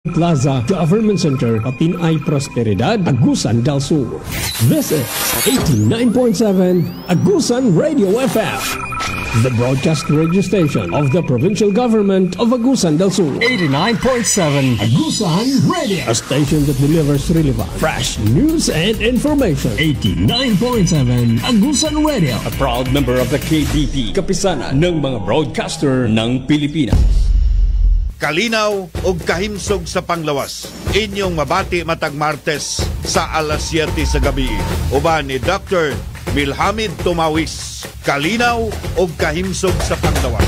Plaza Government Center, Papinay Prosperidad, Agusan del Sur. This is 89.7 Agusan Radio FM, the broadcast radio station of the Provincial Government of Agusan del Sur. 89.7 Agusan Radio, a station that delivers relevant, fresh news and information. 89.7 Agusan Radio, a proud member of the KDP, kapisanan ng mga broadcaster ng Pilipinas. Kalinaw o kahimsog sa panglawas. Inyong mabati matag Martes sa alas 7 sa gabi. Uban ni Dr. Milhamid Tumawis. Kalinaw o kahimsog sa panglawas.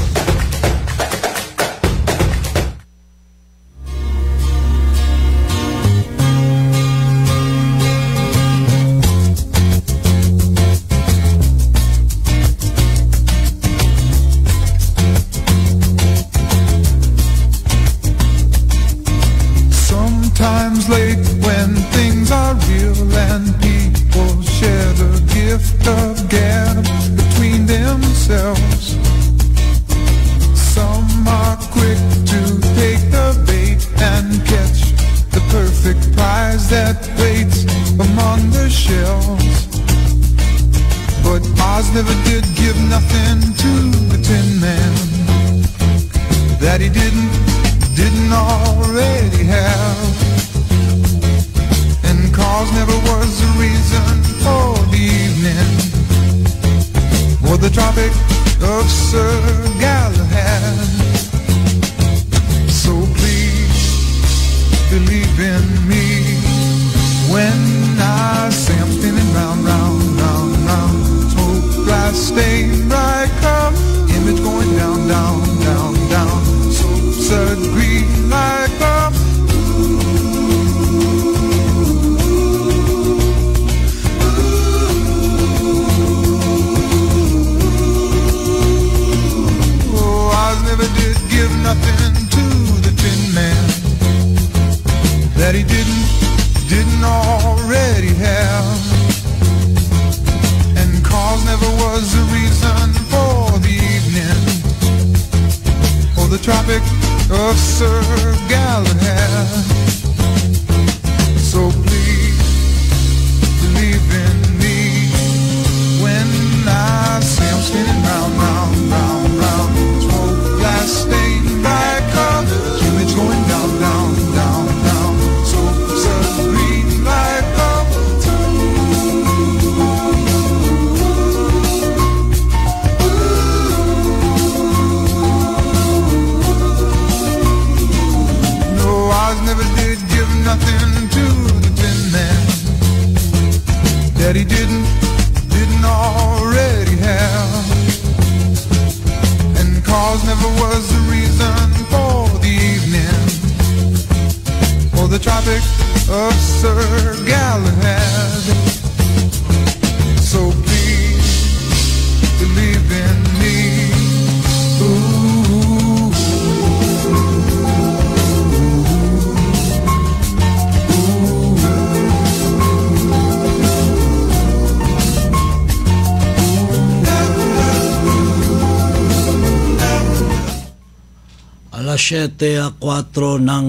Alas 7:04 ng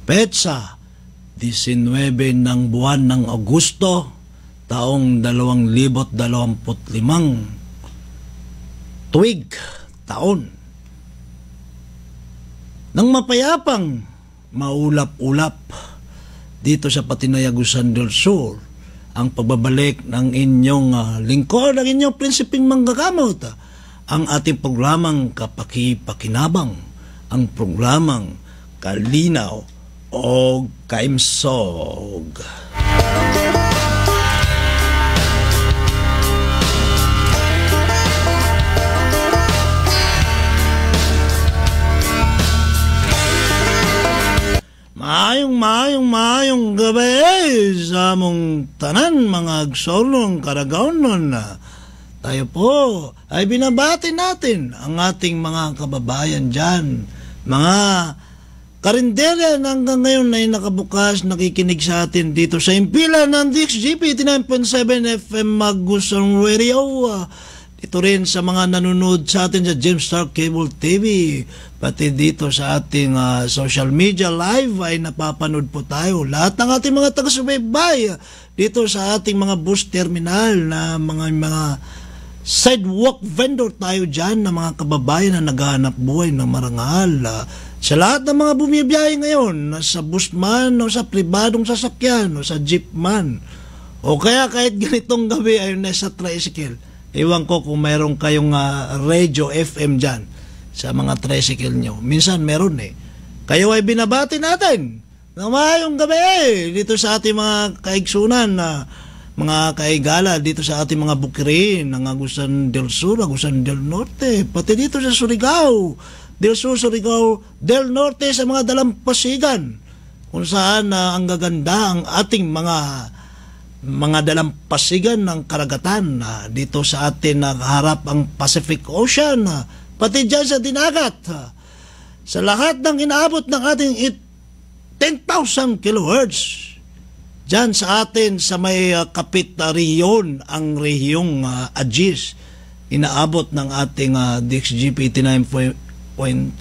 petsa, 19 ng buwan ng Agosto, taong 2025, tuwig, taon. Nang mapayapang maulap-ulap dito sa Papinay, Agusan del Sur, ang pagbabalik ng inyong lingkod, ang inyong prinsiping manggagamot, ang ating programang Kapaki-Pakinabang, ang programang Kalinaw o Kaimsog. Maayong gabi sa among tanan mga agsolong karagawnon. Tayo po ay binabati natin ang ating mga kababayan dyan, mga karinderya na hanggang ngayon ay nakabukas, nakikinig sa atin dito sa impila ng DXGP 89.7 FM Agusan Radio. Ito rin sa mga nanonood sa atin sa Gemstar Cable TV, pati dito sa ating social media live ay napapanood po tayo. Lahat ng ating mga taga-subaybay dito sa ating mga bus terminal na mga sidewalk vendor tayo dyan na mga kababayan na naghahanap buhay ng marangal. Sa lahat ng mga bumibiyahe ngayon, sa bus man o sa pribadong sasakyan o sa jeep man, o kaya kahit ganitong gabi ay nasa tricycle. Iwan ko kung mayroon kayong radio FM dyan sa mga tricycle nyo. Minsan meron eh. Kayo ay binabati natin na mayong gabi dito sa ating mga kaigsunan, mga kaigala dito sa ating mga bukirin ng Agusan del Sur, Agusan del Norte, pati dito sa Surigao del Sur, Surigao del Norte, sa mga dalampasigan kung saan ang gaganda ang ating mga dalampasigan ng karagatan dito sa atin harap ang Pacific Ocean, pati dyan sa Dinagat, sa lahat ng inaabot ng ating 10,000 kilohertz dyan sa atin sa may kapit na rehiyon, ang rehiyong Agis, inaabot ng ating DXGP 89.7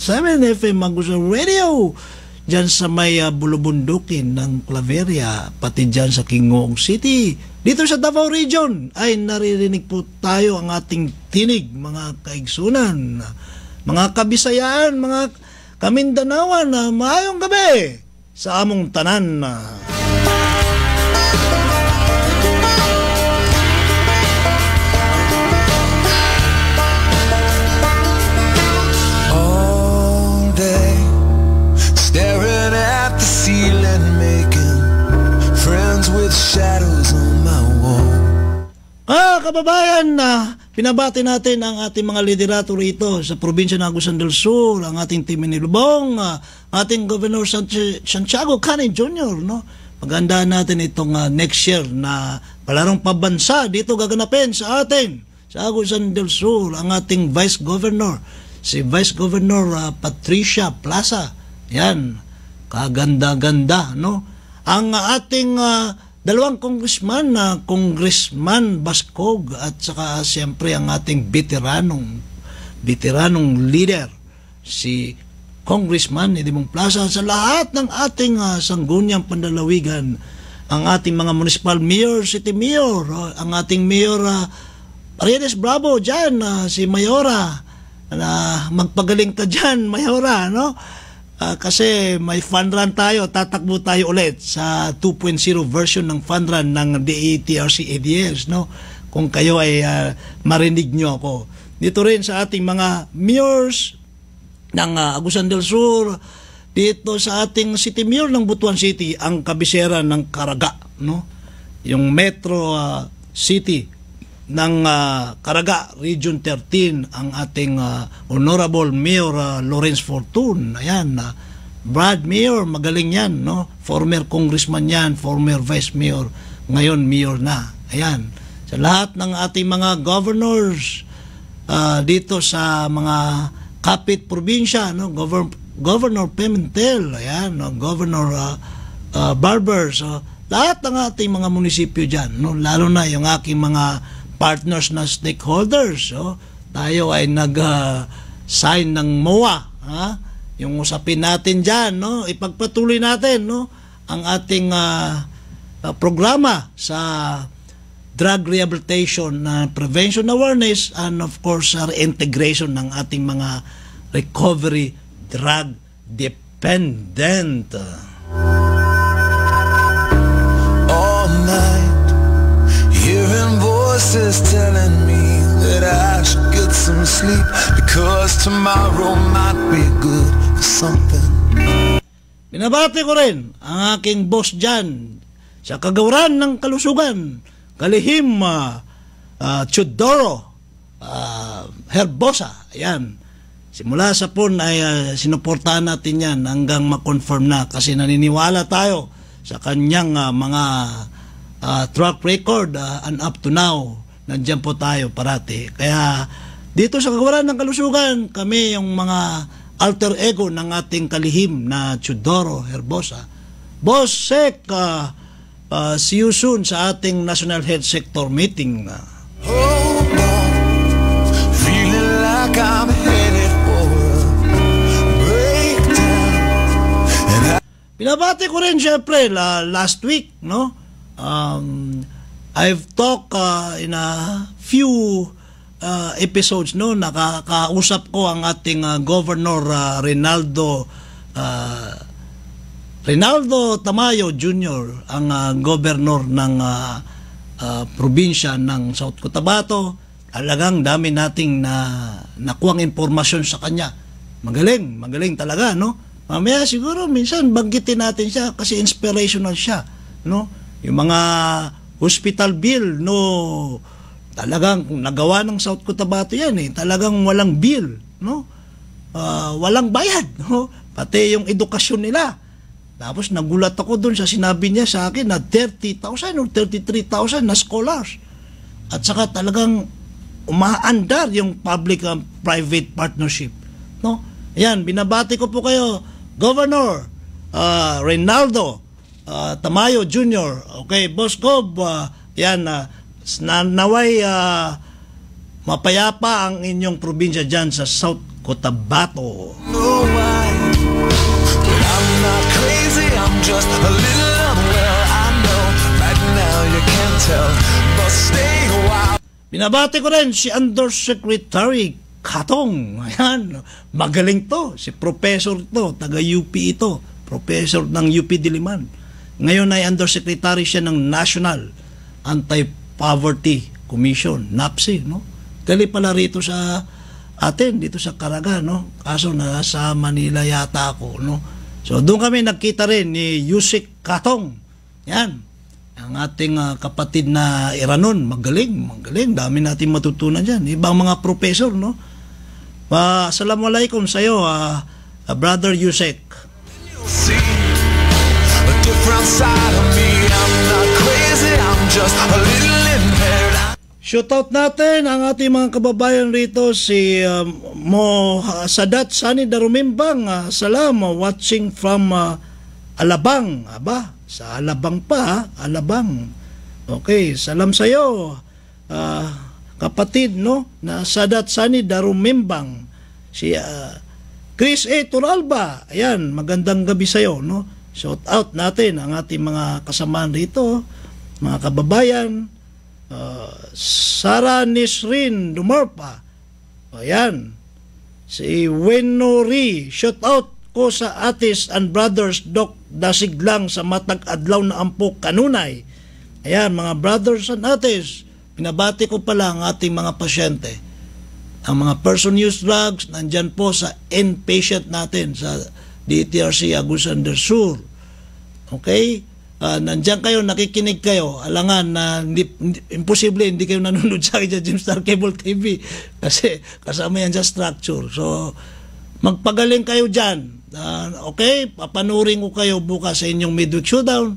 FM Agusan Radio dyan sa may bulubundukin ng Claveria, pati dyan sa Kingoong City. Dito sa Davao Region ay naririnig po tayo ang ating tinig, mga kaigsunan, mga Kabisayaan, mga Kamindanawan, na maayong gabi sa among tanan. Staring at the ceiling, making friends with shadows on my wall. Kababayan, pinabati natin ang ating mga liderato rito sa probinsya ng Agusan del Sur, ang ating Team Minilubong, ating Governor Santiago Canay Jr., no? Magandaan natin itong next year na palarong pabansa dito gaganapin sa atin, sa Agusan del Sur, ang ating Vice Governor, si Vice Governor Patricia Plaza. Yan, kaganda-ganda, no? Ang ating dalawang congressman, Congressman Bascog, at saka siyempre ang ating veteranong leader, si Congressman Edmond Plaza, sa lahat ng ating sangguniang pandalawigan, ang ating mga municipal mayor, city mayor, ang ating mayor Paredes Bravo dyan, si Mayora, na magpagaling ka dyan, Mayora, no? Kasi may fund run tayo, tatakbo tayo ulit sa 2.0 version ng fund run ng DATRC-ADS, no? Kung kayo ay marinig nyo ako. Dito rin sa ating mga mayors ng Agusan del Sur, dito sa ating city mayor ng Butuan City, ang kabisera ng Caraga, no? Yung Metro City ng Caraga, Region 13, ang ating Honorable Mayor Lawrence Fortun. Ayan, Brad Mayor, magaling yan, no? Former congressman yan, former vice mayor, ngayon mayor na. Ayan, sa lahat ng ating mga governors dito sa mga kapit probinsya, no? Governor Pimentel, ayan, no? Governor Barbers, lahat ng ating mga munisipyo dyan, no? Lalo na yung aking mga partners na stakeholders. Tayo ay nag-sign ng MOA, yung usapin natin dyan, no? Ipagpatuloy natin, no? Ang ating programa sa drug rehabilitation, prevention awareness, and of course integration ng ating mga recovery drug dependent. All night, hearing voices telling me that I should get some sleep, because tomorrow might be good for something. Binabati ko rin ang aking boss dyan sa kagawaran ng kalusugan, Kalihim Chudoro Herbosa. Ayan, simula sa PON ay sinuportahan natin yan hanggang ma-confirm na, kasi naniniwala tayo sa kanyang mga track record, and up to now nandiyan po tayo parati. Kaya dito sa kagawaran ng kalusugan, kami yung mga alter ego ng ating kalihim na Chudoro Herbosa. Boss Sek, see you soon sa ating National Health Sector meeting. Hold on, like I'm headed for a breakdown. Binabati ko rin syempre last week, no? I've talked in a few episodes, no? Nakakausap ko ang ating Governor Reynaldo Tamayo Jr., ang governor ng probinsya ng South Cotabato. Talagang dami nating nakuhang impormasyon sa kanya. Magaling talaga, no? Mamaya siguro minsan banggitin natin siya kasi inspirational siya, no? Yung mga hospital bill, no, talagang nagawa ng South Cotabato yan eh. Talagang walang bill, no? Walang bayad, no? Pati yung edukasyon nila. Tapos nagulat ako dun sa sinabi niya sa akin na 30,000 or 33,000 na scholars. At saka talagang umaandar yung public-private partnership, no? Ayan, binabati ko po kayo, Governor Reynaldo Tamayo Jr. Okay, Boss Cobb, yan, naway mapayapa ang inyong probinsya dyan sa South Cotabato. No, I'm not crazy, I'm just a little unwell. I know right now you can't tell, but stay a while. Binabati ko rin si Undersecretary Katong. Ayan, magaling to. Si Professor to, taga-UP ito. Professor ng UP Diliman. Ngayon ay Undersecretary siya ng National Anti-Poverty Commission, NAPSI, no? Gali pala rito sa atin, dito sa Caraga, no? Kaso nasa Manila yata ako, no? So doon kami nagkita rin ni Yusek Katong. Yan, ang ating kapatid na Iranon. Magaling. Dami natin matutunan dyan. Ibang mga professor, no? Assalamualaikum sa'yo, Brother Yusek. You'll see a different side of me. I'm not crazy, I'm just a little impaired. Shoutout natin ang ating mga kababayan rito, si Mo Sadat Sani Darumimbang. Salam, watching from Alabang. Aba, sa Alabang pa, Alabang. Okay, salam sa'yo, kapatid, no, na Sadat Sani Darumimbang. Si Chris A. Turalba, ayan, magandang gabi sa'yo, no. Shoutout natin ang ating mga kasamaan rito, mga kababayan. Sara Nisrin Dumarpa, ayan, si Wenori, shout out ko sa atis and brothers Doc Dasiglang sa matag adlaw na ampo kanunay. Ayan, mga brothers and atis, pinabati ko pala ang ating mga pasyente, ang mga person use drugs nandyan po sa inpatient natin sa DTRC Agusan del Sur. Okay, nandyan kayo, nakikinig kayo, alangan na imposible hindi kayo nanonood sa akin sa Jimstar Cable TV kasi kasama yan sa structure. So magpagaling kayo dyan, okay, papanuring ko kayo bukas sa inyong midweek showdown.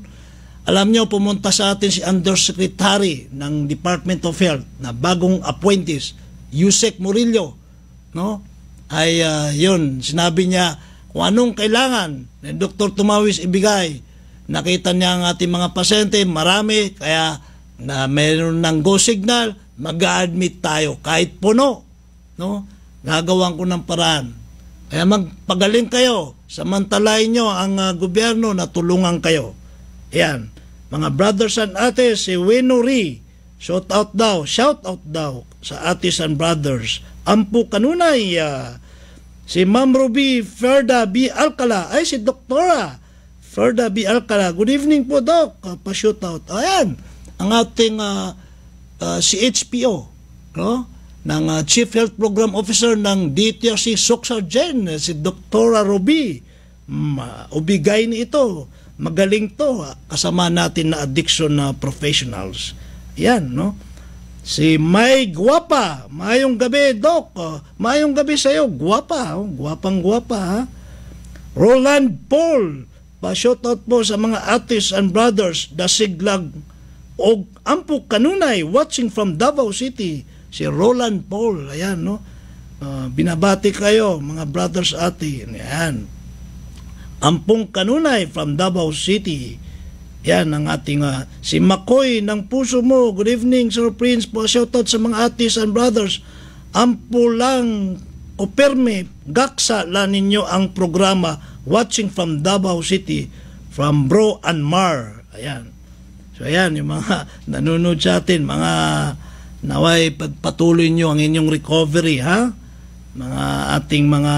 Alam nyo, pumunta sa atin si Undersecretary ng Department of Health na bagong appointees, Yusek Murillo, no? Ay yun, sinabi niya kung anong kailangan ni Dr. Tumawis ibigay. Nakita niya ang ating mga pasyente, marami, kaya na meron ng go signal, mag-a-admit tayo kahit puno, no? Gagawan ko ng paraan. Kaya magpagaling kayo, samantalahin nyo ang gobyerno na tulungan kayo. Ayan, mga brothers and ates, si Winori, shout out daw sa ates and brothers. Ampu kanunay, si Ma'am Ruby Ferda B. Alcala, ay si Doktora Ferda B. Alcala. Good evening po, Doc. Pa-shoot out. Ayan, ang ating CHPO, no? Ng Chief Health Program Officer ng DTRC Soxargen, si Dr. Ruby. Ubigay ni ito. Magaling to. Kasama natin na addiction na professionals. Ayan, no? Si May Guapa. Mayong gabi, Doc. Mayong gabi sa'yo. Guapa. Guwapang-guwapa, ha? Roland Paul. Pa-shoutout po sa mga atis and brothers Dasiglag o Ampu Kanunay watching from Davao City, si Roland Paul. Ayan, no? Binabati kayo mga brothers ati. Ayan, Ampung Kanunay from Davao City. Yan ang ating si Makoy ng puso mo. Good evening, Sir Prince. Pa-shoutout sa mga atis and brothers Ampu lang o perme gaksa la ninyo ang programa watching from Davao City from Bro and Mar. Ayan. So ayan, yung mga nanonood sa atin, mga naway pagpatuloy nyo ang inyong recovery, ha? Mga ating mga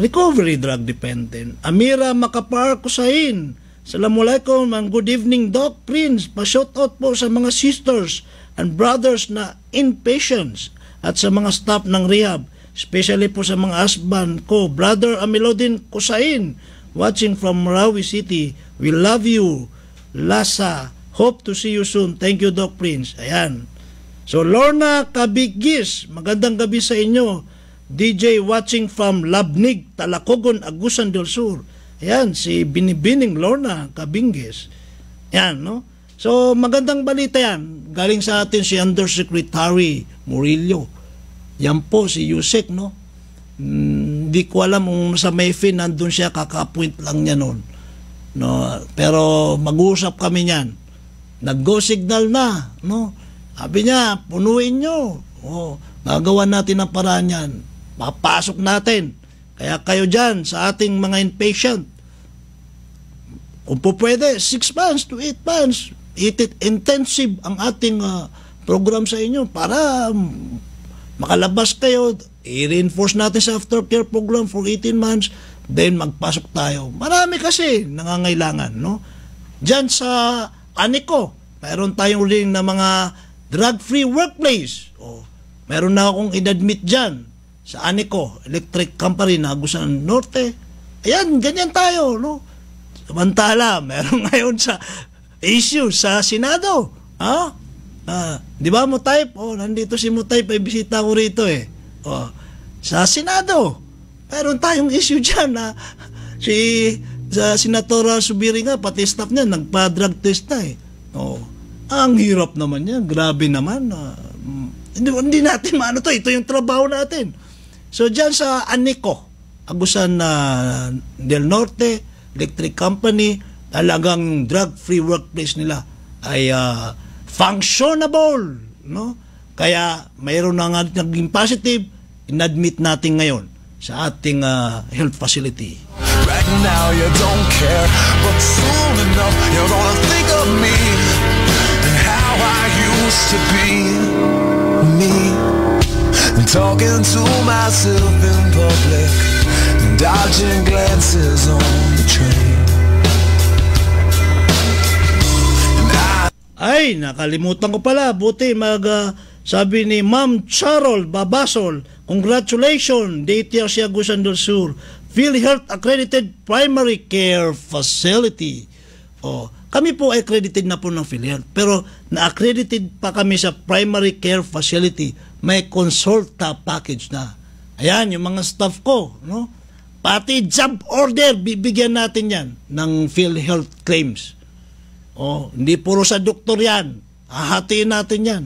recovery drug dependent. Amira Makapar Kusain. Assalamualaikum and good evening, Doc Prince. Pa-shout out po sa mga sisters and brothers na inpatients at sa mga staff ng rehab. Especially po sa mga husband ko, Brother Amilodin Kusain, watching from Marawi City. We love you, Lasa. Hope to see you soon. Thank you, Doc Prince. Ayan. So, Lorna Kabigis, magandang gabi sa inyo. DJ watching from Labnig, Talacogon, Agusan del Sur. Ayan, si Binibining Lorna Kabingis. Ayan, no? So, magandang balita yan. Galing sa atin si Undersecretary Murillo. Yan po, si Yusek, no? Hindi ko alam kung sa Mayfi, nandun siya, kaka-appoint lang niya noon. No? Pero mag-uusap kami niyan. Nag-go signal na, no? Sabi niya, punuin nyo. Gagawa natin ang paraan yan. Mapasok natin. Kaya kayo dyan, sa ating mga inpatient, kung po pwede, 6 months to 8 months, intensive ang ating program sa inyo para makalabas kayo, i-reinforce natin sa aftercare program for 18 months, then magpasok tayo. Marami kasi nangangailangan, no? Diyan sa Anico, mayroon tayong ring na mga drug-free workplace. Meron na akong inadmit dyan sa Anico, Electric Company na Agusan Norte. Ayan, ganyan tayo, no? Samantala, meron ngayon sa issue sa Senado. Di ba Mutayp? Nandito si Mutayp, ay bisita ko rito eh. Sa Senado, meron tayong issue dyan na sa Senatora Subiri nga, pati staff niya, nagpa-drug test na eh. Ang hirap naman yan, grabe naman. Hindi natin maano to, ito yung trabaho natin. So dyan sa Anico, Agusan del Norte, Electric Company, talagang drug-free workplace nila ay functionable, no? Kaya mayroon na nga naging positive, inadmit natin ngayon sa ating health facility. Right now you don't care, but soon enough you're gonna think of me and how I used to be me, and talking to myself in public and dodging glances on the train. Ay, nakalimutan ko pala. Buti sabi ni Ma'am Charol Babasol, congratulations, DTRC Agusan del Sur, PhilHealth Accredited Primary Care Facility. Kami po ay accredited na po ng PhilHealth, pero na-accredited pa kami sa Primary Care Facility. May consulta package na. Ayan, yung mga staff ko, no? Pati job order, bibigyan natin yan ng PhilHealth claims. Hindi puro sa doktor yan. Hahatiin natin yan.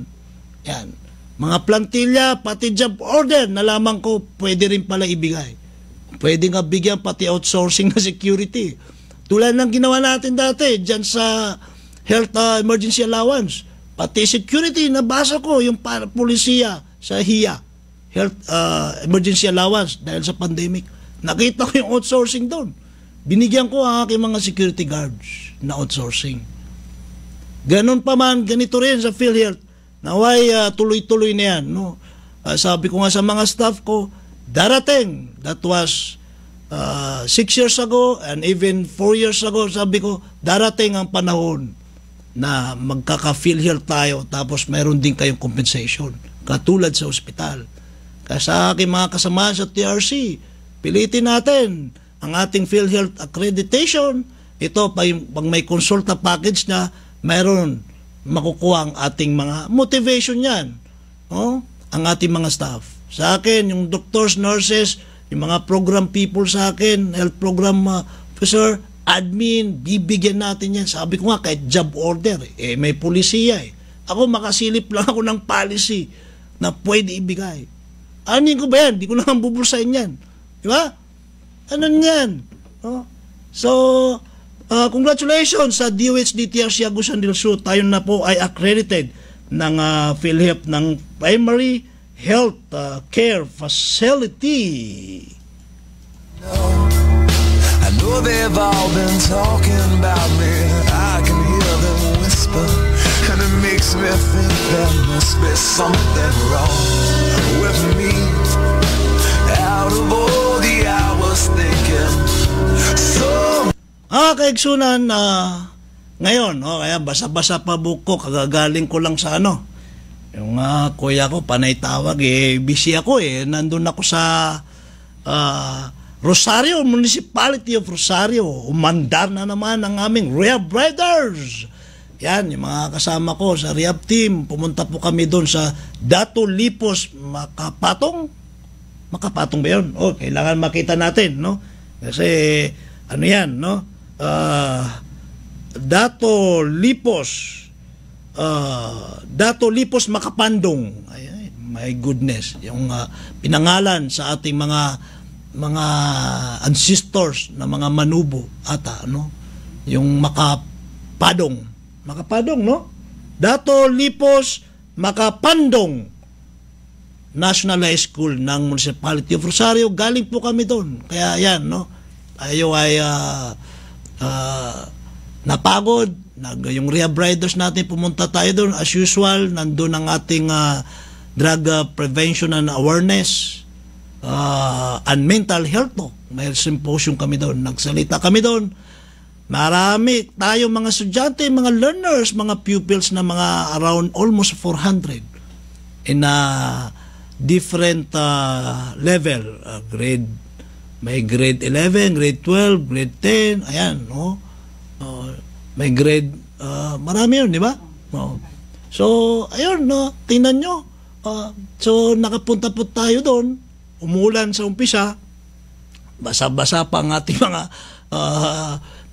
Yan. Mga plantilla, pati job order, nalaman ko, pwede rin pala ibigay. Pwede nga bigyan pati outsourcing na security. Tulad ng ginawa natin dati, dyan sa health emergency allowance. Pati security, nabasa ko yung polisiya sa HIA, health emergency allowance, dahil sa pandemic. Nakita ko yung outsourcing doon. Binigyan ko ang aking mga security guards na outsourcing. Ganon pa man, ganito rin sa PhilHealth. Naway tuloy-tuloy na yan. No? Sabi ko nga sa mga staff ko, darating. That was 6 years ago and even 4 years ago, sabi ko, darating ang panahon na magkaka-PhilHealth tayo tapos mayroon din kayong compensation. Katulad sa ospital. Kaya sa aking mga kasamahan sa TRC, pilitin natin ang ating PhilHealth accreditation. Ito, pag may consulta package na, mayroon makukuha ang ating mga motivation yan. Ang ating mga staff. Sa akin, yung doctors, nurses, yung mga program people sa akin, health program officer, admin, bibigyan natin yan. Sabi ko nga, kahit job order, may polisiya eh. Ako, makasilip lang ako ng policy na pwede ibigay. Anin ko ba yan? Di ko na bubulsain yan. Di ba? Ano yan? So, congratulations sa DOH-DTRC Agusan del Sur. Tayo na po ay accredited ng PhilHealth ng Primary Health Care Facility. I know they've all been talking about me. I can hear them whisper, and it makes me think there must be something wrong with me. Out of all the hours thinking so. Kaigsunan, ngayon, kaya basa-basa pa buko, kagagaling ko lang sa yung kuya ko, panay tawag, busy ako nandun ako sa Rosario, Municipality of Rosario. Umandar na naman ang aming Rehab Riders. Yan, yung mga kasama ko sa Rehab team, pumunta po kami doon sa Dato Lipos, Makapatong ba yun? Kailangan makita natin, no? Kasi, yan, no? Dato Lipos Makapandong. Ay, my goodness, yung pinangalan sa ating mga ancestors na mga manubo ata, no? Yung Makapandong, no? Dato Lipos Makapandong National High School ng Municipality of Rosario. Galing po kami doon. Kaya yan, no? Tayo ay napagod. Yung Rehab Riders natin, pumunta tayo doon. As usual, nandun ang ating drug prevention and awareness and mental health. May symposium kami doon. Nagsalita kami doon. Marami tayo mga estudyante, mga learners, mga pupils na mga around almost 400 in different level. May grade 11, grade 12, grade 10, ayan, no? May grade, marami yun, di ba? So, ayun, no? Tingnan nyo. So, nakapunta po tayo doon. Umulan sa umpisa. Basa-basa pa ang ating mga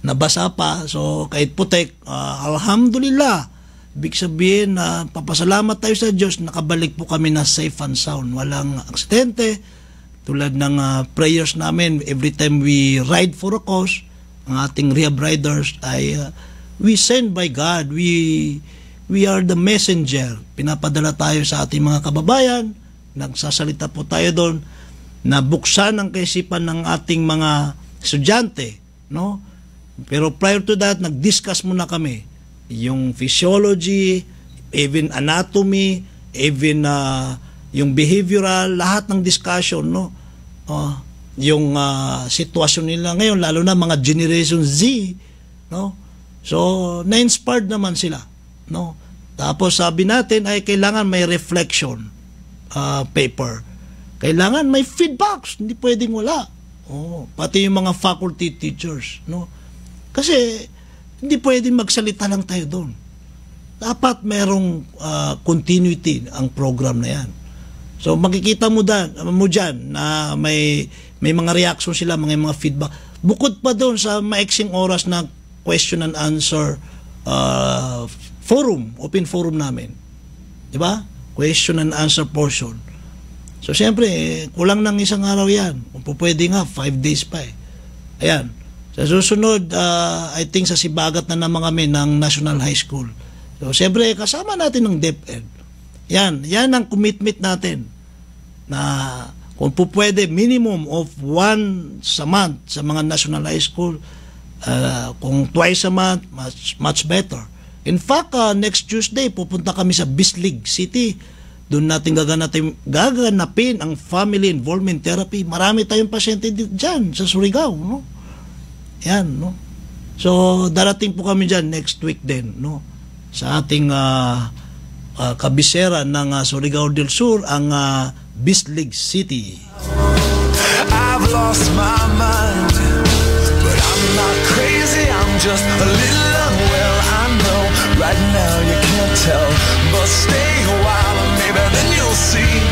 nabasa pa. So, kahit putek, alhamdulillah. Ibig sabihin na papasalamat tayo sa Diyos, nakabalik po kami na safe and sound. Walang aksidente. Tulad ng prayers namin, every time we ride for a cause, ang ating Rehab Riders ay we send by God. We are the messenger. Pinapadala tayo sa ating mga kababayan. Nagsasalita po tayo doon na buksan ang kaisipan ng ating mga estudyante, no? Pero prior to that, nag-discuss muna kami yung physiology, even anatomy, even yung behavioral, lahat ng discussion, no? Yung sitwasyon nila ngayon, lalo na mga Generation Z, no? So, na-inspired naman sila, no? Tapos sabi natin ay kailangan may reflection paper. Kailangan may feedbacks, hindi pwedeng wala. Pati yung mga faculty teachers, no? Kasi hindi pwedeng magsalita lang tayo doon. Dapat merong continuity ang program na yan. So makikita mo dyan na may mga reaction sila, mga feedback. Bukod pa doon sa maiksing oras na question and answer forum, open forum namin. 'Di ba? Question and answer portion. So siyempre, kulang ng isang araw 'yan. Kung pwede nga 5 days pa Ayan. Sa susunod, I think sa Sibagat na naman kami ng National High School. So siyempre, kasama natin ng DepEd. Yan ang commitment natin na kung po pwede, minimum of once a month sa mga national high school, kung twice a month, much better. In fact, next Tuesday, pupunta kami sa Bislig City. Doon natin gaganapin ang family involvement therapy. Marami tayong pasyente dyan sa Surigao, no? Yan, no? So, darating po kami dyan next week din, no? Sa ating kabisera ng Surigao del Sur, ang Bislig City. I've lost my mind, but I'm not crazy, I'm just a little unwell. I know right now you can't tell, but stay a while and maybe then you'll see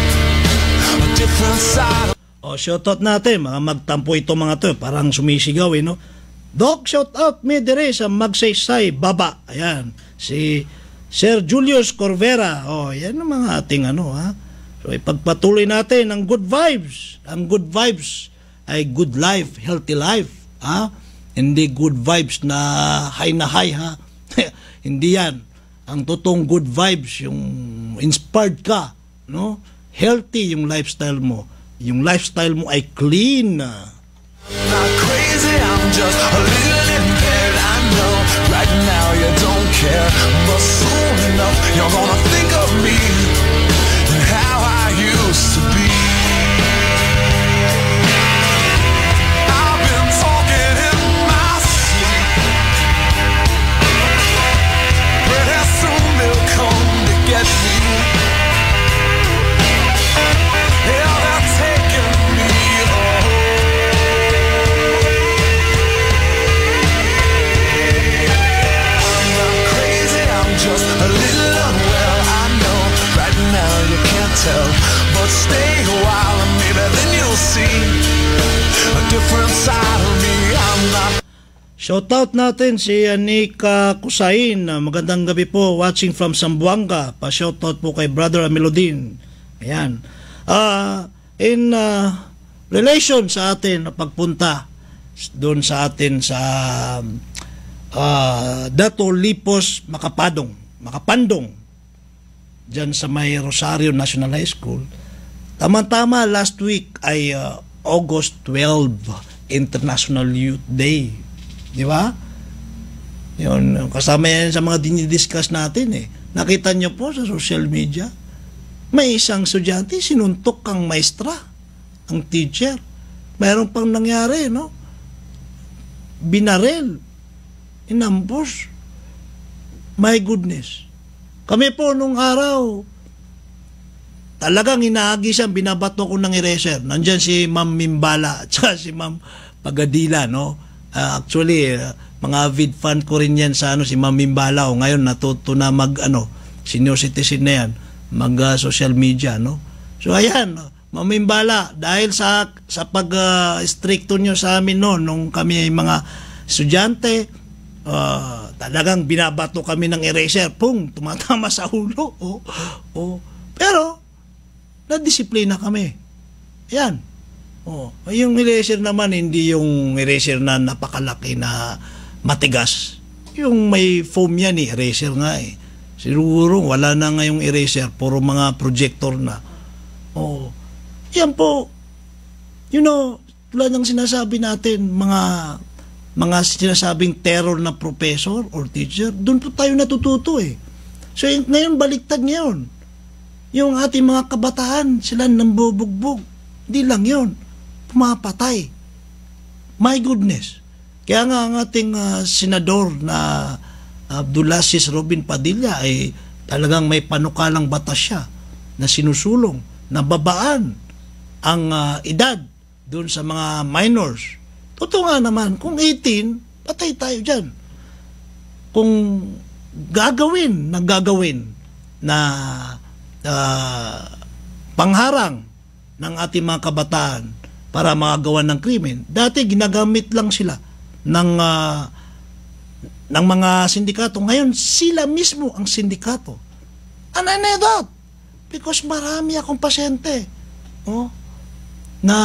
a different side. Shoutout natin, mga magtampo ito mga to, parang sumisigaw, no? Doc, shoutout me dire sa Magsaysay Baba. Ayan, si Sir Julius Corvera. Yan ang mga ating So, ipagpatuloy natin ang good vibes. Ang good vibes ay good life, healthy life. Hindi good vibes na high, ha? Hindi yan. Ang totoong good vibes, yung inspired ka, no? healthy yung lifestyle mo. Yung lifestyle mo ay clean. Not crazy, I'm just a little impaired. I know right now you don't care, but soon enough you're gonna think of me and how I used to be. I've been talking in my sleep, but soon they'll come to get me. Yeah, they're taking me home. Just a little unwell, I know. Right now you can't tell, but stay a while and maybe then you'll see a different side of me. I'm not. Shoutout natin si Anika Kusain. Magandang gabi po, watching from Zamboanga. Pa-shoutout po kay Brother Amilodin. Ayan. In relation sa atin pagpunta doon sa atin sa Dato Lipos Makapandong dyan sa may Rosario National High School. Tama-tama last week ay August 12 International Youth Day, di ba? Yun, kasama yan sa mga dinidiscuss natin. Nakita nyo po sa social media, may isang estudyante sinuntok ang maestra, ang teacher. Mayroon pang nangyari, no? Binarel, inampos. My goodness. Kami po nung araw, talagang inaagisan, binabato ko ng eraser. Nandyan si Ma'am Mimbala at saka si Ma'am Pagadila, no? Actually, mga avid fan ko rin yan sa si Ma'am Mimbala. O ngayon, natuto na senior citizen na yan, social media, no? So, ayan, Ma'am Mimbala, dahil sa pag-stricto nyo sa amin noon, nung kami ay mga estudyante, talagang binabato kami ng eraser, tumatama sa ulo. Pero nadisiplina kami. Yan. Yung eraser naman, hindi yung eraser na napakalaki na matigas. Yung may foam yan, eraser nga . Siguro wala na ngayong eraser, puro mga projector na. Yan po, tulad ng sinasabi natin, mga sinasabing terror na professor or teacher, doon po tayo natututo . So ngayon baliktad ngayon. Yung ating mga kabataan, sila nambubugbog. Hindi lang yun. Pumapatay. My goodness. Kaya nga ang ating senador na Abdulaziz Robin Padilla ay talagang may panukalang batas siya na sinusulong, na babaan ang edad doon sa mga minors. Totoo nga naman, kung 18, patay tayo dyan. Kung gagawin na pangharang ng ating mga kabataan para makagawa ng krimen, dati ginagamit lang sila ng mga sindikato. Ngayon, sila mismo ang sindikato. And I know that because marami akong pasyente na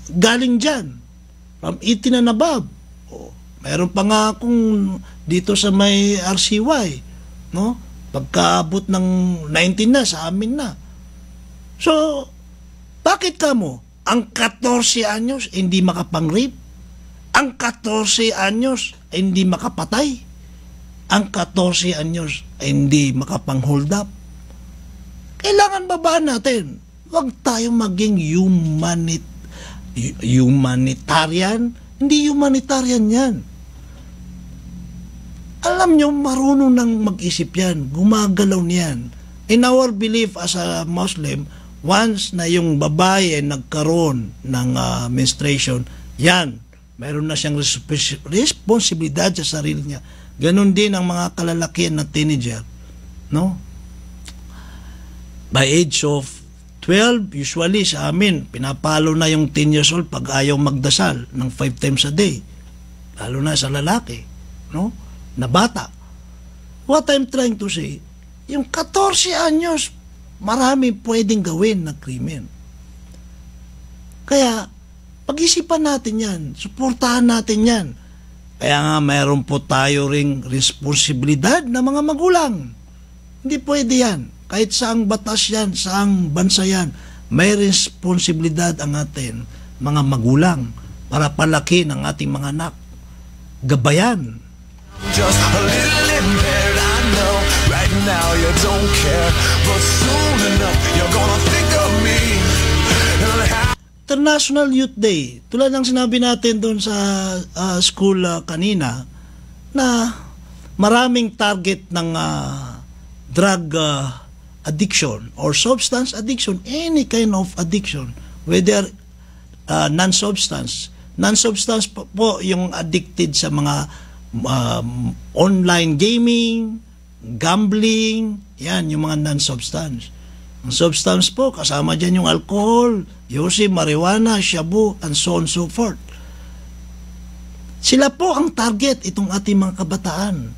galing dyan. From 18 and above. Meron pa nga akong dito sa may RCY, no? Pagkaabot ng 19 na, sa amin na. So, bakit kamo? Ang 14 anyos hindi makapang-rape? Ang 14 anyos hindi makapatay? Ang 14 anyos hindi makapang-hold up? Kailangan babaan natin. Huwag tayong maging humanitarian. Hindi humanitarian yan. Alam nyo, marunong nang mag-isip yan. Gumagalaw niyan. In our belief as a Muslim, once na yung babae ay nagkaroon ng menstruation, yan, mayroon na siyang responsibilidad sa sarili niya. Ganon din ang mga kalalakihan na teenager, no? By age of 12, usually sa amin, pinapalo na yung 10 years old pag ayaw magdasal ng 5 times a day. Lalo na sa lalaki, no? Na bata. What I'm trying to say, yung 14 anyos, marami pwedeng gawin na krimen. Kaya, pag-isipan natin yan, suportahan natin yan. Kaya nga, mayroon po tayo ring responsibilidad na mga magulang. Hindi pwede yan. kahit saang batas yan, saang bansa yan, may responsibilidad ang atin, mga magulang, para palaki ng ating mga anak. Gabayan. Just a little impaired, I know. Right now you don't care, but soon enough you're gonna think of me. International Youth Day, tulad ng sinabi natin doon sa school kanina, na maraming target ng drug addiction or substance addiction, any kind of addiction, whether non-substance po yung addicted sa mga online gaming, gambling, yan yung mga non-substance. Ang substance po, kasama dyan yung alcohol, yosi, marijuana, shabu, and so on and so forth. Sila po ang target, itong ating mga kabataan.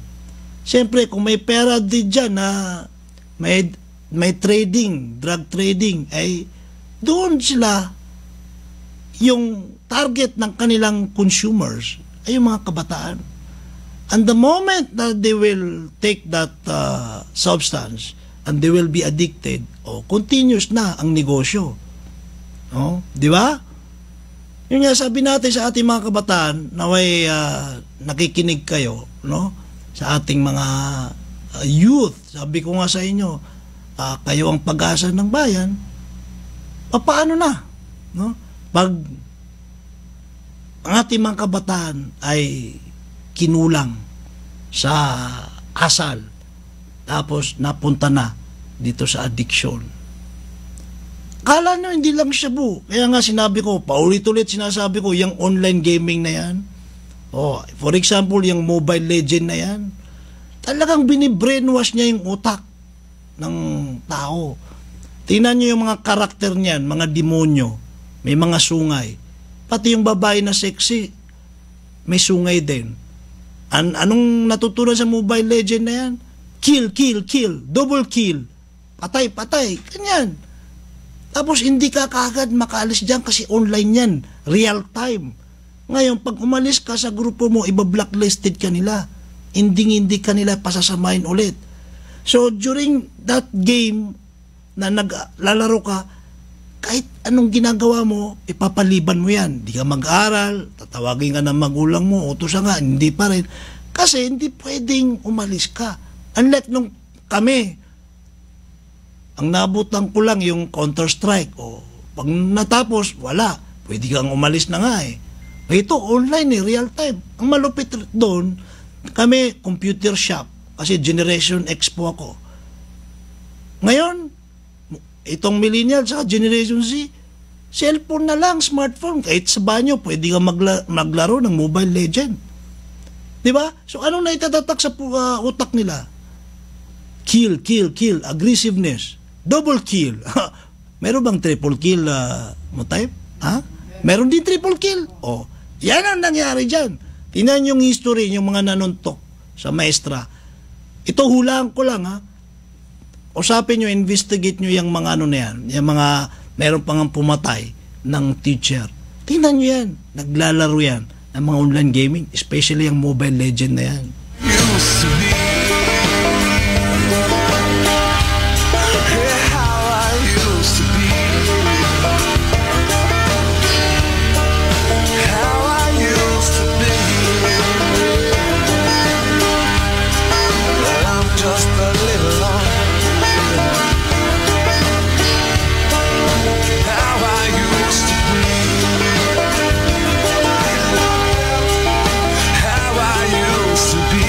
Siyempre, kung may pera din dyan na may trading, drug trading, ay doon sila yung target ng kanilang consumers, ay yung mga kabataan. And the moment that they will take that substance and they will be addicted, continuous na ang negosyo. Di ba? Yung nga sabi natin sa ating mga kabataan, naway nakikinig kayo, no? Sa ating mga youth, sabi ko nga sa inyo, kayo ang pag-asa ng bayan, paano na? No? Pag ang ating mga kabataan ay kinulang sa asal, tapos napunta na dito sa addiction. Kala nyo hindi lang shabu. Kaya nga sinabi ko, paulit-ulit sinasabi ko, yung online gaming na yan, for example, yung Mobile Legend na yan, talagang binibrainwash niya yung utak ng tao. Tingnan nyo yung mga karakter niyan, mga demonyo, may mga sungay. Pati yung babae na sexy, may sungay din. Anong natutunan sa Mobile Legend na yan? Kill, kill, kill, double kill, patay, patay, ganyan. Tapos hindi ka kaagad makaalis dyan kasi online yan, real time. Ngayon, pag umalis ka sa grupo mo, iba-blacklisted ka nila. Hindi ka nila pasasamahin ulit. So, during that game na naglalaro ka, kahit anong ginagawa mo, ipapaliban mo yan. Hindi ka mag-aral, tatawagin ka ng magulang mo, utusan nga, hindi pa rin. Kasi hindi pwedeng umalis ka. Unlike nung kami, ang nabutan ko lang yung Counter-Strike. Pag natapos, wala. Pwede kang umalis na nga eh. Ito, online real time. Ang malupit doon, kami, computer shop. Kasi Generation X po ako. Ngayon, itong millennial sa Generation Z, cellphone na lang, smartphone. Kahit sa banyo, pwede kang maglaro ng Mobile Legend. Diba? So, anong naitatatak sa utak nila? Kill, kill, kill. Aggressiveness. Double kill. Meron bang triple kill mo type? Ha? Meron din triple kill. Yan ang nangyari dyan. Tingnan yung history, yung mga nanuntok sa maestra. Ito hulaan ko lang, ha? Usapin nyo, investigate nyo yung mga ano na yan. Yung mga, meron pang pumatay ng teacher. Tingnan nyo yan. Naglalaro yan ng mga online gaming. Especially yung Mobile Legend na yan. Used to be how I used to be, how I used to be. But I'm just a little lost. How I used to be, how I used to be.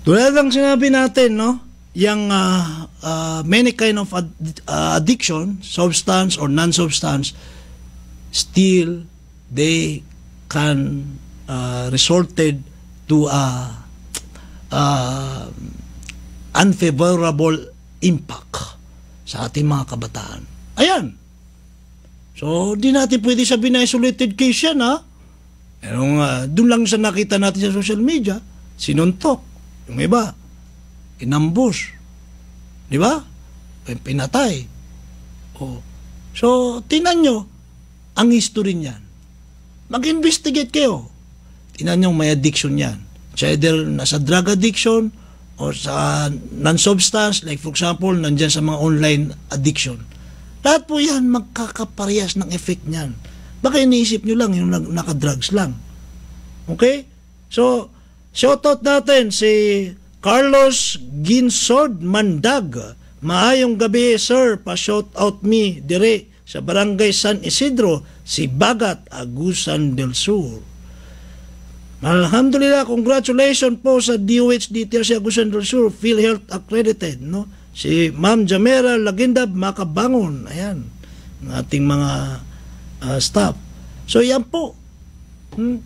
Tulad lang sinabi natin, no? Yung many kind of addiction, substance or non-substance, still they can resulted to unfavorable impact sa ating mga kabataan. Ayan. So, di natin pwede sabihin na isolated case yan, ha? Pero doon lang sa nakita natin sa social media, sinuntok. Yung iba, inambush. Di ba? Pinatay. So, tingnan nyo ang history niyan. Mag-investigate kayo. Tingnan nyo may addiction yan. It's either nasa drug addiction or sa non-substance, like for example, nandyan sa mga online addiction. Lahat po yan magkakaparehas ng effect niyan. Baka iniisip nyo lang yung nakadrugs lang. Okay? So, shoutout natin si Carlos Ginsod Mandag. Maayong gabi, sir. Pa-shoutout me dire sa Barangay San Isidro, si Bagat, Agusan del Sur. Alhamdulillah, congratulations po sa DOH-DTRC Agusan del Sur, PhilHealth accredited, no? Si Ma'am Jamera Lagindab Makabangon, ayan, ng ating mga staff. So yan po,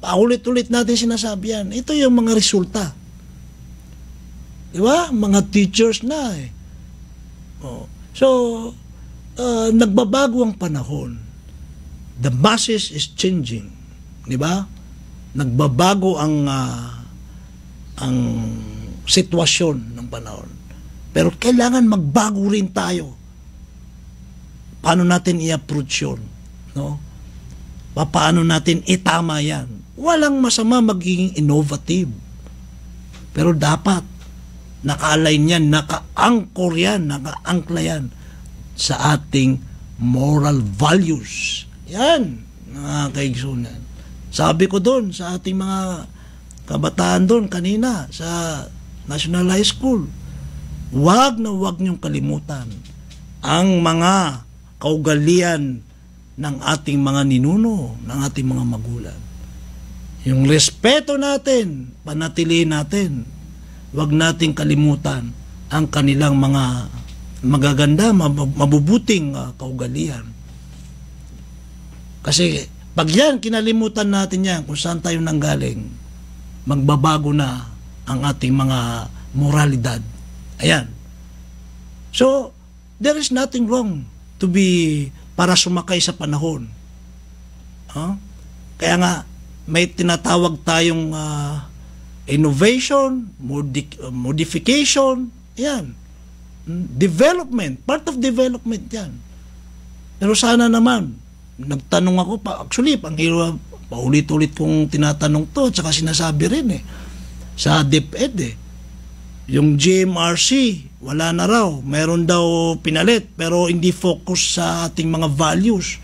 paulit-ulit natin sinasabi yan. Ito yung mga resulta. Di ba? Mga teachers na eh. Oh. So, nagbabago ang panahon. The masses is changing. Di ba? Nagbabago ang sitwasyon ng panahon. Pero kailangan magbago rin tayo. Paano natin i-approach yun? No? Paano natin itama yan? Walang masama magiging innovative. Pero dapat naka-align yan, naka-anchor yan, naka-angkla yan sa ating moral values. Yan, mga kaigsunan. Sabi ko doon sa ating mga kabataan doon kanina sa National High School, wag na wag niyong kalimutan ang mga kaugalian ng ating mga ninuno, ng ating mga magulang. Yung respeto natin, panatilihin natin. Wag nating kalimutan ang kanilang mga magaganda, mabubuting kaugalian. Kasi pag yan, kinalimutan natin yan, kung saan tayo nanggaling, magbabago na ang ating mga moralidad. Ayan. So, there is nothing wrong to be para sumakay sa panahon. Kaya nga, may tinatawag tayong innovation, modification, yan. Development, part of development yan. Pero sana naman, nagtanong ako pa, actually, paulit-ulit kong tinatanong to, at saka sinasabi rin sa DepEd yung GMRC, wala na raw, meron daw pinalit, pero hindi focus sa ating mga values,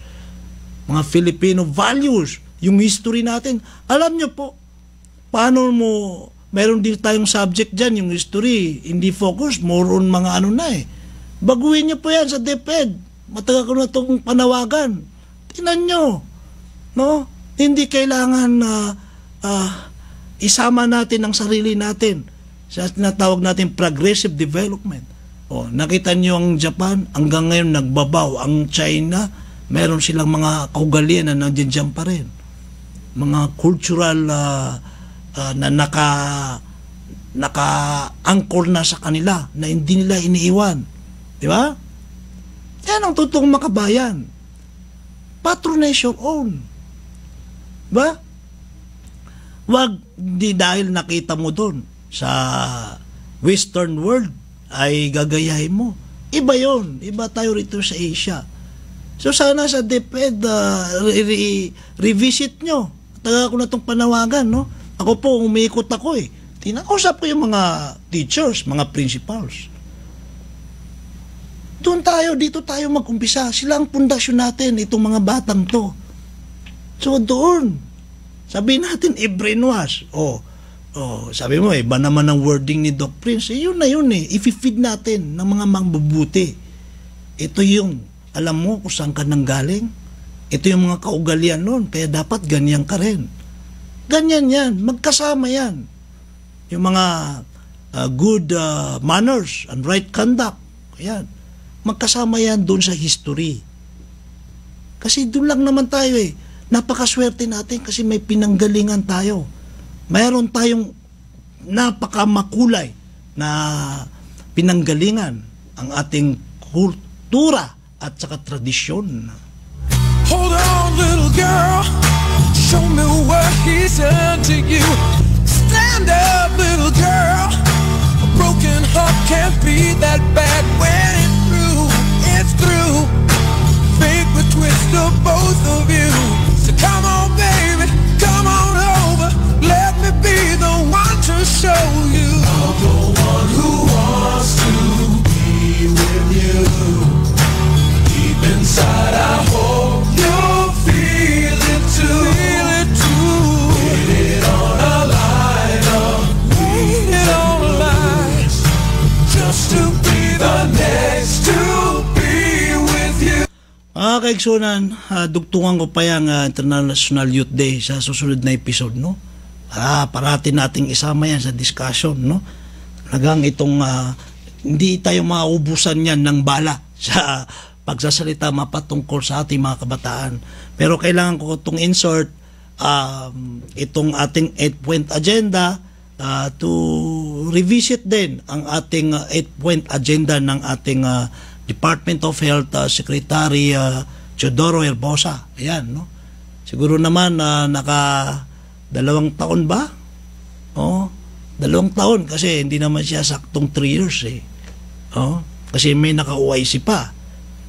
mga Filipino values, yung history natin. Alam nyo po, paano mo, meron din tayong subject dyan, yung history, hindi focus, more on mga ano na Baguhin nyo po yan sa DepEd. Matagal ko na itong panawagan. Tingnan nyo. No? Hindi kailangan isama natin ang sarili natin sa tinatawag natin progressive development. Nakita nyo ang Japan, hanggang ngayon nagbabaw. Ang China, meron silang mga kaugalian na nandiyan pa rin. Mga cultural na naka-anchor na sa kanila, na hindi nila iniiwan. Di ba? Yan ang totoong makabayan. Patronize your own. Ba? Wag di dahil nakita mo doon sa Western world ay gagayahin mo. Iba yon. Iba tayo rito sa Asia. So sana sa DepEd revisit nyo. Taga ko na itong panawagan, no? Ako po, umiikot ako Tinakausap ko yung mga teachers, mga principals. Doon tayo, dito tayo mag-umpisa. Sila ang pundasyon natin, itong mga batang to. So doon, sabihin natin, i-brainwash. Sabi mo, iba naman ang wording ni Doc Prince. Yun na yun I-feed natin ng mga mabubuti. Ito yung, alam mo kung saan ka nanggaling. Ito yung mga kaugalian nun. Kaya dapat ganyan ka rin. Ganyan yan. Magkasama yan. Yung mga good manners and right conduct. Ayan. Magkasama yan doon sa history. Kasi doon lang naman tayo Napakaswerte natin kasi may pinanggalingan tayo. Mayroon tayong napakamakulay na pinanggalingan ang ating kultura at saka tradisyon. Hold on, little girl. Show me what he said to you. Stand up, little girl. A broken heart can't be that bad when it's through. Fake the twist of both of you. So come on, baby, come on over. Let me be the one to kaigsunan, dugtungan ko pa yung International Youth Day sa susunod na episode, no? Parati nating isama yan sa discussion, no? Talagang itong hindi tayo maubusan yan ng bala sa pagsasalita mapatungkol sa ating mga kabataan. Pero kailangan ko itong insert itong ating 8-point agenda to revisit din ang ating 8-point agenda ng ating Department of Health Secretary Teodoro Herbosa. Ayan, no? Siguro naman naka 2 taon ba? 2 taon kasi hindi naman siya saktong 3 years eh. Kasi may naka-OIC pa.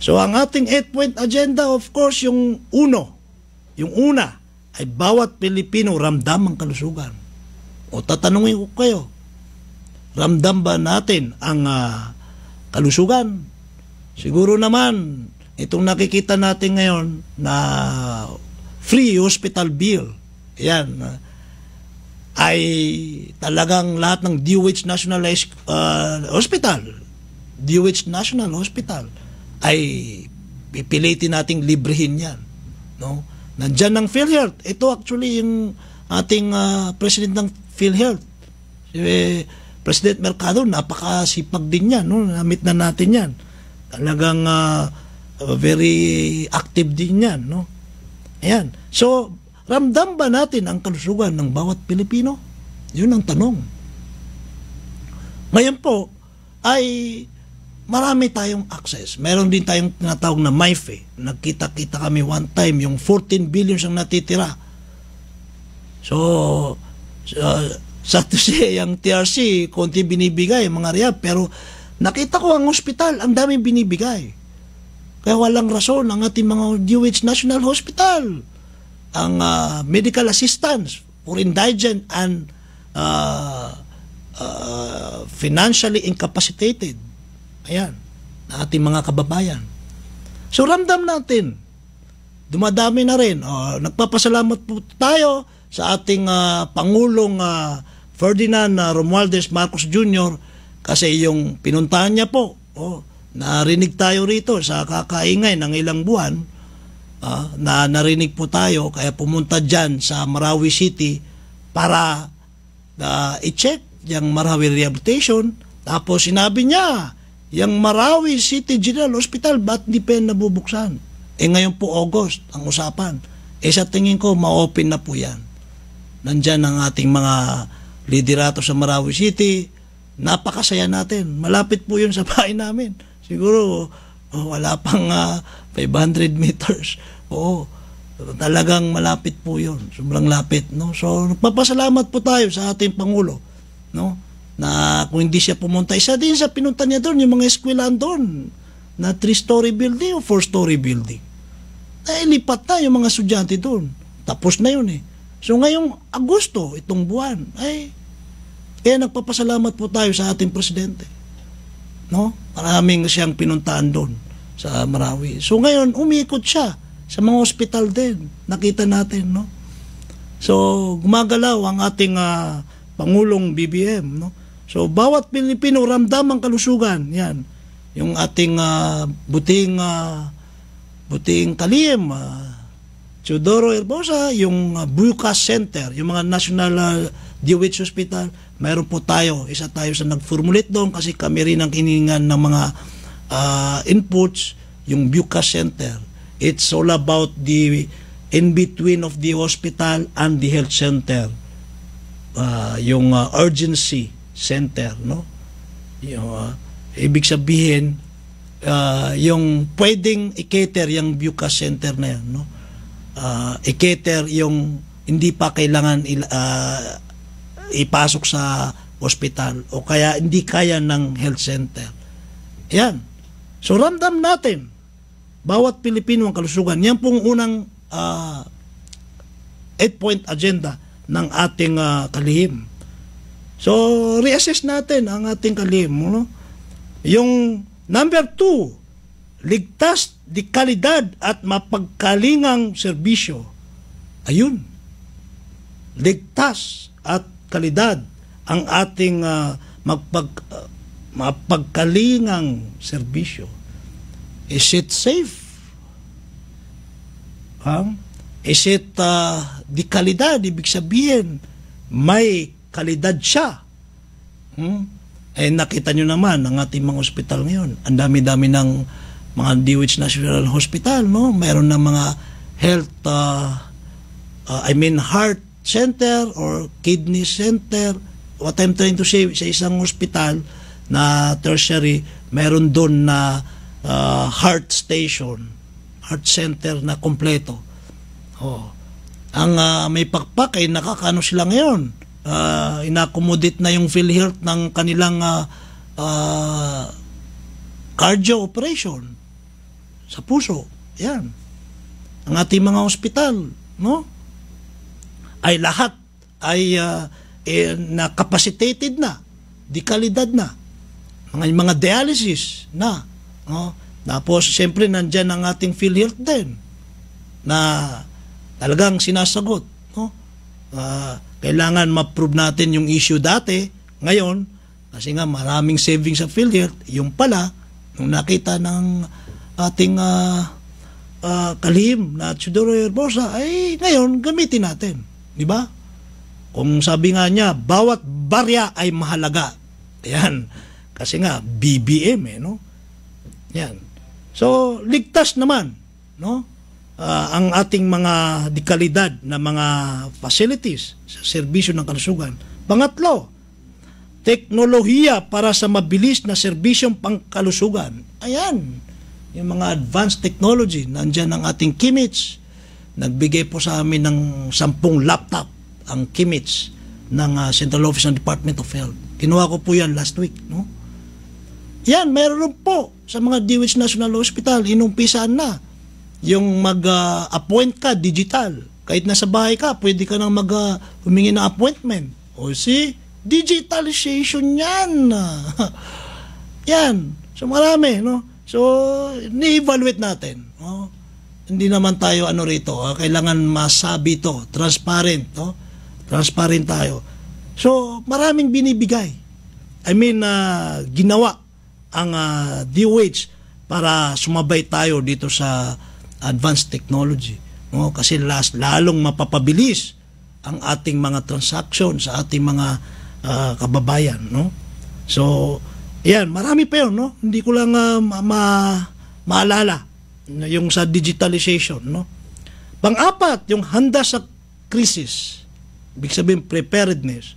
So ang ating 8-point agenda, of course, yung una ay bawat Pilipino ramdam ang kalusugan. O tatanungin ko kayo, ramdam ba natin ang kalusugan? Siguro naman, itong nakikita natin ngayon na free hospital bill, yan, ay talagang lahat ng DOH National Hospital ay pipilitin nating librehin yan, no? Nandyan ng PhilHealth. Ito actually yung ating president ng PhilHealth, si President Mercado, napakasipag din yan, no? Namit na natin yan. Talagang very active din yan, no? Ayan. So, ramdam ba natin ang kalusugan ng bawat Pilipino? Yun ang tanong. Ngayon po, ay marami tayong access. Meron din tayong tinatawag na MyFe. Nagkita-kita kami one time, yung 14 billion siyang natitira. So, sa to say, yung TRC, konti binibigay, mga rehab, pero nakita ko ang hospital, ang daming binibigay. Kaya walang rason ang ating mga DOH National Hospital, ang medical assistance for indigent and financially incapacitated. Ayan, na ating mga kababayan. So ramdam natin, dumadami na rin. Nagpapasalamat po tayo sa ating Pangulong Ferdinand Romualdez Marcos Jr. kasi yung pinuntahan niya po, narinig tayo rito sa kakaingay ng ilang buwan, na narinig po tayo, kaya pumunta dyan sa Marawi City para i-check yung Marawi Rehabilitation. Tapos sinabi niya, yung Marawi City General Hospital, ba't di pa nabubuksan? Ngayon po August ang usapan. Sa tingin ko, ma-open na po yan. Nandyan ang ating mga liderato sa Marawi City. Napakasaya natin. Malapit po yun sa bahay namin. Siguro, wala pang 500 meters. Talagang malapit po yun. Sobrang lapit, no? So, nagpapasalamat po tayo sa ating Pangulo, no? Na kung hindi siya pumunta, isa din sa pinunta niya doon, yung mga eskwelahan doon, na 3-story building o 4-story building. Nailipat na yung mga estudyante doon. Tapos na yun eh. So ngayong Agosto, itong buwan, kaya nagpapasalamat po tayo sa ating presidente. No? Maraming siyang pinuntaan doon sa Marawi. So ngayon, umiikot siya sa mga hospital din. Nakita natin, no? So gumagalaw ang ating Pangulong BBM, no? So, bawat Pilipino ramdam ang kalusugan. Yan. Yung ating buting kalihim, Teodoro Herbosa, yung Bucas Center, yung mga National DOH Hospital, mayroon po tayo. Isa tayo sa nag-formulate doon kasi kami rin ang hiningan ng mga inputs, yung Bucas Center. It's all about the in-between of the hospital and the health center. Yung urgency center, no? Yung, ibig sabihin, yung pwedeng i-cater yung Bucas Center na yan, no? I-cater yung hindi pa kailangan ipasok sa hospital o kaya hindi kaya ng health center. Yan. So, ramdam natin, bawat Pilipino ang kalusugan. Yan pong unang 8-point agenda ng ating kalihim. So, reassess natin ang ating kalihim. No? Yung number 2, ligtas, di kalidad at mapagkalingang serbisyo. Ayun. Ligtas at kalidad ang ating mapagkalingang serbisyo. Is it safe? Is it di kalidad? Ibig sabihin, may kalidad siya. Eh, nakita nyo naman ang ating mga ospital ngayon. Ang dami-dami ng mga DOH National Hospital, no? Mayroon na mga health, heart center or kidney center. What I'm trying to say, sa isang hospital na tertiary, mayroon doon na heart station, heart center na kompleto. Ang may pakpak ay nakakaano sila ngayon. Inakomodate na yung PhilHealth ng kanilang cardio operation sa puso. Yan. Ang ating mga ospital, no? Ay lahat ay na-capacitated na, dekalidad na. Mga dialysis na, no? Tapos siyempre nandiyan ang ating PhilHealth din na talagang sinasagot, no? Kailangan ma-prove natin yung issue dati, ngayon, kasi nga maraming savings sa PhilHealth, yung pala, nung nakita ng ating kalihim na Teodoro Herbosa, ay ngayon gamitin natin. Di ba? Kung sabi nga niya, bawat barya ay mahalaga. Ayan. Kasi nga, BBM, no? Yan. So, ligtas naman, no? Ang ating mga dekalidad na mga facilities sa serbisyo ng kalusugan. Pangatlo, teknolohiya para sa mabilis na serbisyong pangkalusugan. Ayan, yung mga advanced technology. Nandyan ang ating Kimits. Nagbigay po sa amin ng 10 laptop ang Kimits ng Central Office ng Department of Health. Kinuha ko po yan last week, no? Yan, meron po sa mga DOH National Hospital, inumpisaan na. Yung mag-appoint ka digital. Kahit nasa bahay ka, pwede ka nang humingi ng appointment. O digitalization yan. Yan. So marami, no? So, ni-evaluate natin. No? Hindi naman tayo rito. Kailangan masabi to. Transparent, no? Transparent tayo. So, maraming binibigay. I mean, ginawa ang DOH para sumabay tayo dito sa advanced technology, no? Kasi lalong mapapabilis ang ating mga transaction sa ating mga kababayan, no? So, yan, marami pa yun, no? Hindi ko lang maalala yung sa digitalization, no? Pang-apat, yung handa sa krisis. Ibig sabihin, preparedness.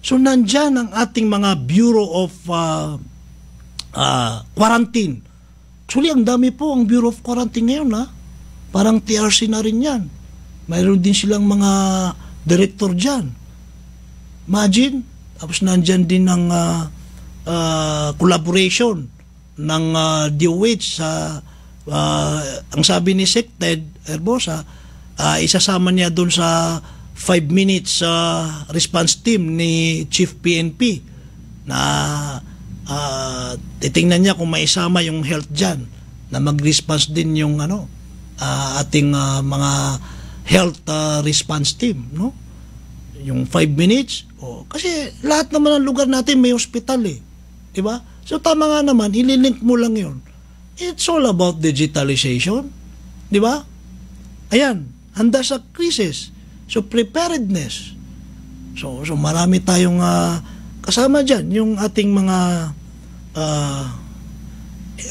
So, nandyan ang ating mga Bureau of Quarantine. Actually, ang dami po ang Bureau of Quarantine ngayon, ha? Parang TRC na rin yan. Mayroon din silang mga director dyan. Imagine, tapos nandyan din ang collaboration ng DOH sa ang sabi ni Sec Ted Herbosa, isasama niya doon sa 5 minutes response team ni Chief PNP na titingnan niya kung maisama yung health dyan na mag-response din yung ating mga health response team, no? Yung 5 minutes. Kasi lahat naman ng lugar natin may hospital, eh. Diba? So tama nga naman, ililink mo lang yun. It's all about digitalization. Diba? Ayan, handa sa krisis. So preparedness. So marami tayong kasama dyan, yung ating mga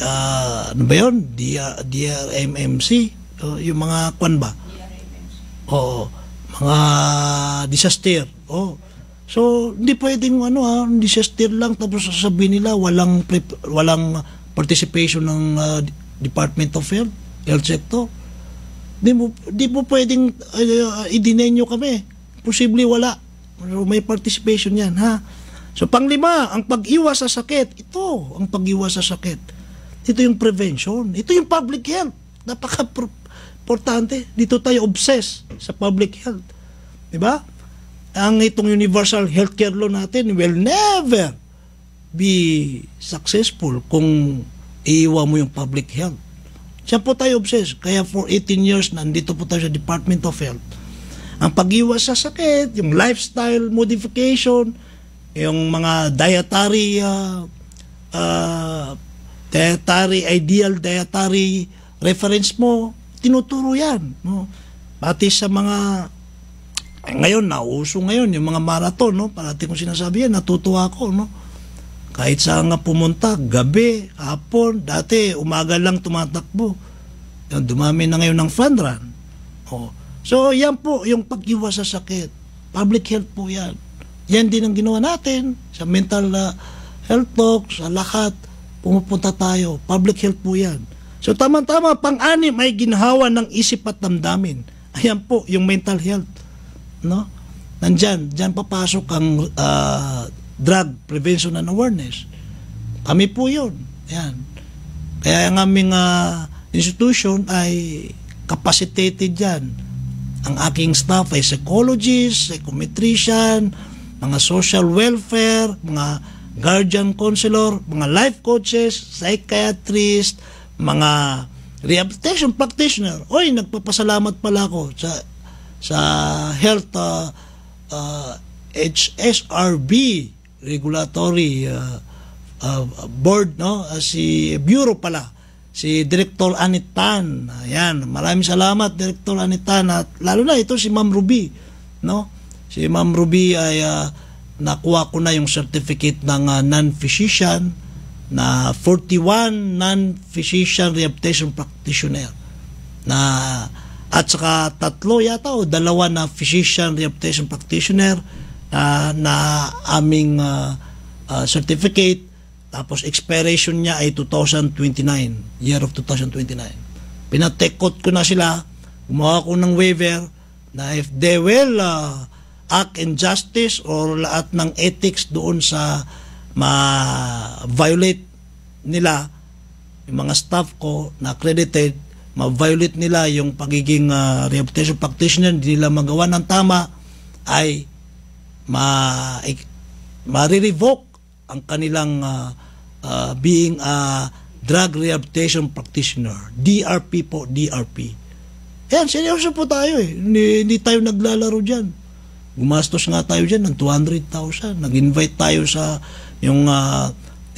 ano ba yun? DRMMC, yung mga kwan ba? Mga disaster. So hindi pwedeng disaster lang tapos sasabihin nila walang participation ng Department of Health sector. Di po pwedeng i-deny nyo kami. Posible wala. May participation yan, ha? So, panglima, ang pag-iwas sa sakit. Ito, ang pag-iwas sa sakit. Ito yung prevention. Ito yung public health. Napaka-importante. Dito tayo obsessed sa public health. Diba? Ang itong universal healthcare law natin will never be successful kung iiwa mo yung public health. Siya po tayo obsessed. Kaya for 18 years, nandito po tayo sa Department of Health. Ang pag-iwas sa sakit, yung lifestyle modification, yung mga dietary ideal dietary reference mo, tinuturo yan, no? Pati sa mga ngayon, nauso ngayon yung mga marathon, no? Parati kong sinasabi yan, natutuwa ako, no? Kahit saan nga pumunta, gabi, hapon, dati umaga lang tumatakbo. Yung dumami na ngayon ng fun run. Oh. So, yan po yung pag-iwas sa sakit. Public health po yan. Yan din ang ginawa natin sa mental health talk, sa lahat. Pumupunta tayo. Public health po yan. So, tama-tama, pang-anim ay ginhawa ng isip at damdamin. Ayan po, yung mental health. No? Nandyan, dyan papasok ang drug prevention and awareness. Kami po yun. Ayan. Kaya ang aming institution ay capacitated dyan. Ang aking staff ay psychologist, psychometrician, mga social welfare, mga guardian counselor, mga life coaches, psychiatrist, mga rehabilitation practitioner. Oy, nagpapasalamat pala ako sa health HSRB regulatory board, no? Si bureau pala, si Director Anitan. Ayan, maraming salamat Director Anitan, at lalo na ito si Ma'am Ruby, no? Si Ma'am Ruby ay nakuha ko na yung certificate ng non-physician na 41 non-physician rehabilitation practitioner na, at saka 3 yata o 2 na physician rehabilitation practitioner na aming certificate. Tapos expiration niya ay 2029, year of 2029. Pinatekot ko na sila, gumawa ko ng waiver na if they will act in justice or lahat ng ethics doon sa ma-violate nila, yung mga staff ko na accredited, ma-violate nila yung pagiging rehabilitation practitioner, hindi nila magawa ng tama, ay ma-revoke ang kanilang being a drug rehabilitation practitioner. DRP po, DRP. Yan, seryoso po tayo eh. Hindi tayo naglalaro dyan. Gumastos nga tayo dyan ng 200,000. Nag-invite tayo sa yung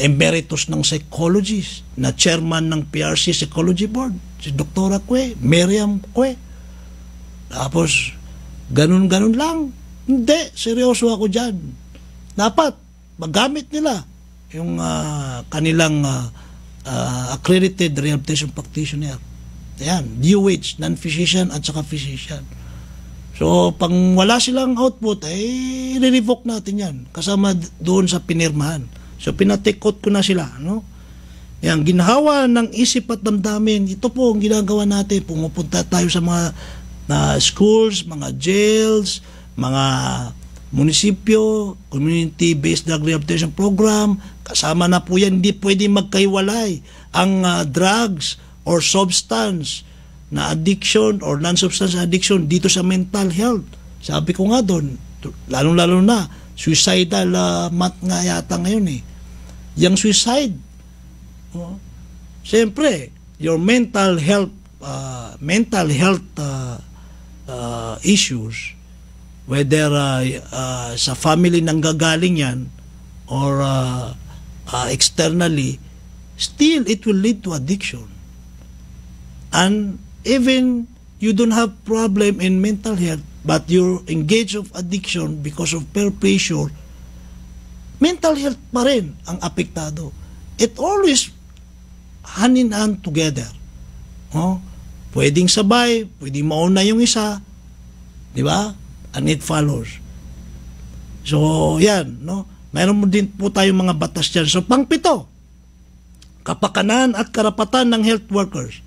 emeritus ng psychologist na chairman ng PRC Psychology Board, si Dr. Kwe, Miriam Kwe. Tapos, ganun-ganun lang. Hindi, seryoso ako dyan. Dapat, magamit nila yung kanilang accredited rehabilitation practitioner. Ayan, DOH, non-physician at saka physician. So, pang wala silang output, ay re-revoke natin yan. Kasama doon sa pinirmahan. So, pinatikot ko na sila, no? Yan, ginhawa ng isip at damdamin. Ito po ang ginagawa natin. Pumupunta tayo sa mga schools, mga jails, mga munisipyo, community-based drug rehabilitation program. Kasama na po yan. Hindi pwede magkaiwalay ang drugs or substance na addiction or non-substance addiction dito sa mental health. Sabi ko nga doon, lalong-lalo na, suicidal month nga yata ngayon eh. Yung suicide, siyempre, your mental health issues, whether sa family nang gagaling yan or externally, still it will lead to addiction. And even you don't have problem in mental health, but you're engaged of addiction because of peer pressure, mental health pa rin ang apektado. It always hand in hand together. Pwedeng sabay, pwedeng mauna yung isa, di ba? And it follows. So, yan, no? Mayroon mo din po tayong mga batas dyan. So, pang-7, kapakanan at karapatan ng health workers.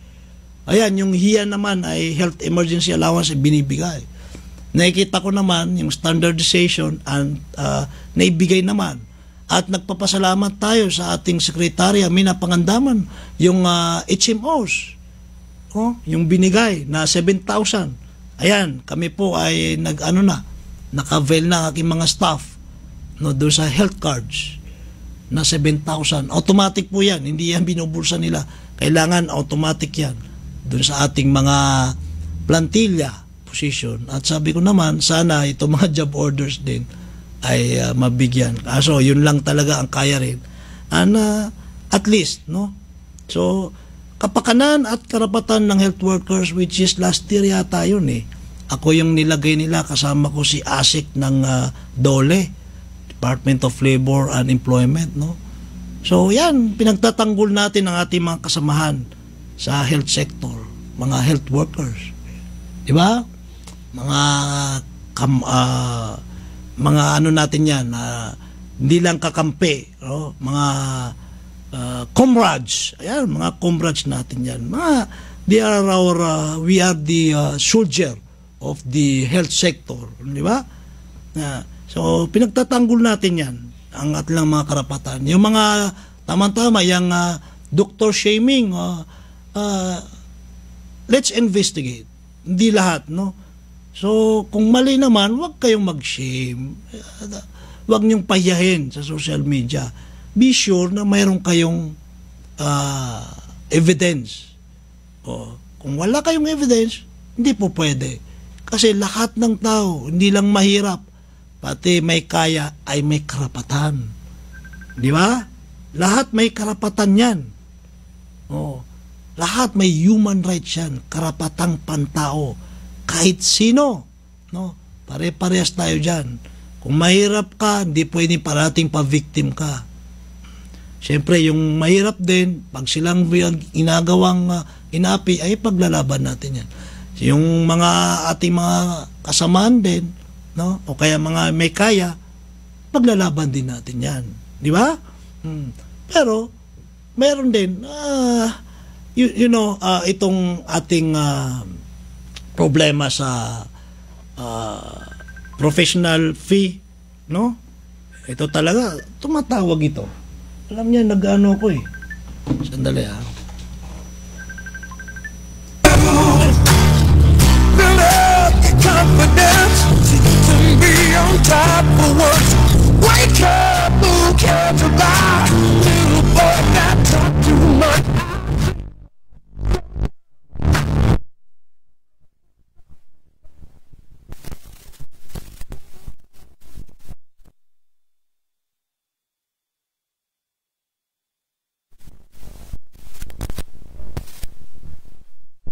Ayan, yung HIA naman ay Health Emergency Allowance ay binibigay. Nakikita ko naman yung standardization and naibigay naman. At nagpapasalamat tayo sa ating sekretarya, Mina Pangandaman, yung HMOs, yung binigay na 7,000. Ayan, kami po ay naka-avail na aking mga staff doon sa health cards na 7,000. Automatic po yan, hindi yan binubulsa nila. Kailangan automatic yan doon sa ating mga plantilla position. At sabi ko naman, sana ito mga job orders din ay mabigyan. So, yun lang talaga ang kaya rin. And at least, no? So, kapakanan at karapatan ng health workers, which is last year yata yun eh. Ako yung nilagay nila, kasama ko si ASIC ng DOLE, Department of Labor and Employment, no? So yan, pinagtatanggol natin ang ating mga kasamahan sa health sector, mga health workers. Di ba? Mga ano natin yan, hindi lang kakampi, no? Mga comrades. Ayan, mga comrades natin yan. We are the soldier of the health sector. Di ba? So, pinagtatanggol natin yan, ang ating mga karapatan. Yung mga tama-tama, yung doctor shaming, let's investigate. Hindi lahat, no? So, kung mali naman, huwag kayong mag-shame. Huwag niyong pahiyahin sa social media. Be sure na mayroon kayong evidence. Kung wala kayong evidence, hindi po pwede. Kasi lahat ng tao, hindi lang mahirap, pati may kaya ay may karapatan. Di ba? Lahat may karapatan yan. Lahat may human rights yan. Karapatang pantao. Kahit sino. No? Pare-parehas tayo dyan. Kung mahirap ka, hindi pwede parating pa-victim ka. Siyempre, yung mahirap din, pag silang inagawang inapi, ay paglalaban natin yan. Yung mga ating mga kasamaan din, no? O kaya mga may kaya, paglalaban din natin yan. Di ba? Pero, meron din, itong ating problema sa professional fee, no? Ito talaga, tumatawag ito. Alam niya, nag-ano ko eh. Sandali ha. Build up your confidence to be on top of work. Wake up, who cares about little boy not talk too much.